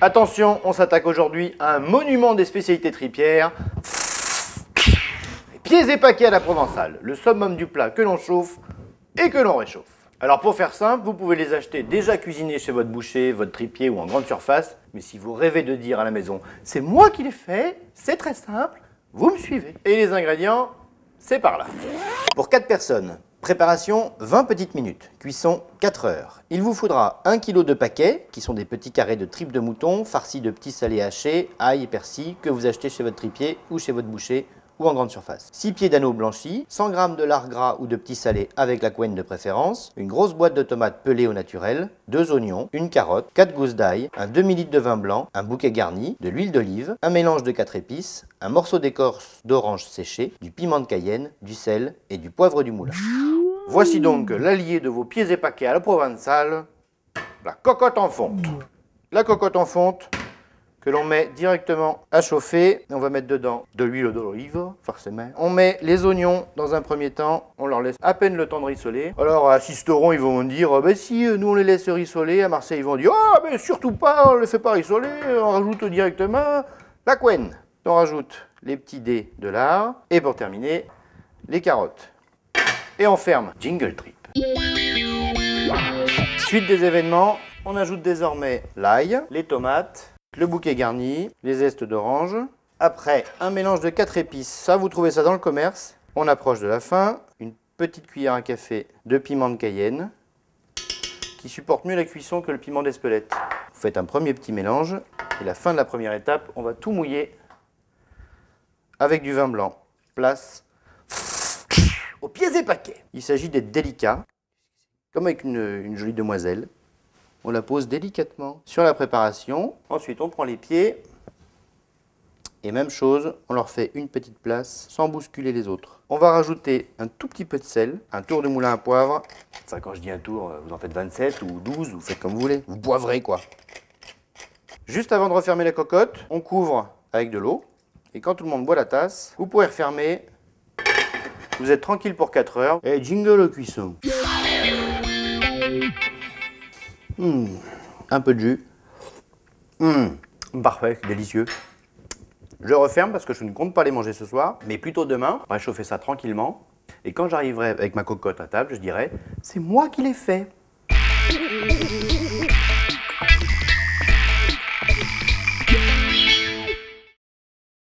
Attention, on s'attaque aujourd'hui à un monument des spécialités tripières. Pieds et paquets à la provençale, le summum du plat que l'on chauffe et que l'on réchauffe. Alors pour faire simple, vous pouvez les acheter déjà cuisinés chez votre boucher, votre tripier ou en grande surface. Mais si vous rêvez de dire à la maison, c'est moi qui les fais, c'est très simple, vous me suivez. Et les ingrédients, c'est par là. Pour 4 personnes, préparation 20 petites minutes, cuisson 4 heures. Il vous faudra 1 kg de paquets, qui sont des petits carrés de tripes de mouton, farcis de petits salés hachés, ail et persil, que vous achetez chez votre tripier ou chez votre boucher ou en grande surface. 6 pieds d'agneau blanchi, 100 g de lard gras ou de petits salés avec la couenne de préférence, une grosse boîte de tomates pelées au naturel, 2 oignons, une carotte, 4 gousses d'ail, un demi-litre de vin blanc, un bouquet garni, de l'huile d'olive, un mélange de 4 épices, un morceau d'écorce d'orange séché, du piment de Cayenne, du sel et du poivre du moulin. Voici donc l'allié de vos pieds et paquets à la provençale, la cocotte en fonte. La cocotte en fonte que l'on met directement à chauffer. On va mettre dedans de l'huile d'olive, forcément. On met les oignons dans un premier temps. On leur laisse à peine le temps de rissoler. Alors à Sisteron, ils vont dire, ben si nous on les laisse rissoler. À Marseille, ils vont dire, oh mais surtout pas, on ne les fait pas rissoler. On rajoute directement la couenne. On rajoute les petits dés de lard. Et pour terminer, les carottes. Et on ferme. Jingle trip. Suite des événements, on ajoute désormais l'ail, les tomates, le bouquet garni, les zestes d'orange. Après, un mélange de 4 épices, ça vous trouvez ça dans le commerce. On approche de la fin, une petite cuillère à café de piment de Cayenne, qui supporte mieux la cuisson que le piment d'Espelette. Vous faites un premier petit mélange, et la fin de la première étape, on va tout mouiller avec du vin blanc. Place aux pieds et paquets. Il s'agit d'être délicat, comme avec une jolie demoiselle. On la pose délicatement sur la préparation. Ensuite, on prend les pieds. Et même chose, on leur fait une petite place sans bousculer les autres. On va rajouter un tout petit peu de sel, un tour de moulin à poivre. Ça, quand je dis un tour, vous en faites 27 ou 12, vous faites comme vous voulez. Vous poivrez quoi. Juste avant de refermer la cocotte, on couvre avec de l'eau. Et quand tout le monde boit la tasse, vous pourrez refermer. Vous êtes tranquille pour 4 heures. Et jingle au cuisson. Un peu de jus. Parfait, délicieux. Je referme parce que je ne compte pas les manger ce soir, mais plutôt demain, réchauffer ça tranquillement. Et quand j'arriverai avec ma cocotte à table, je dirai, c'est moi qui l'ai fait.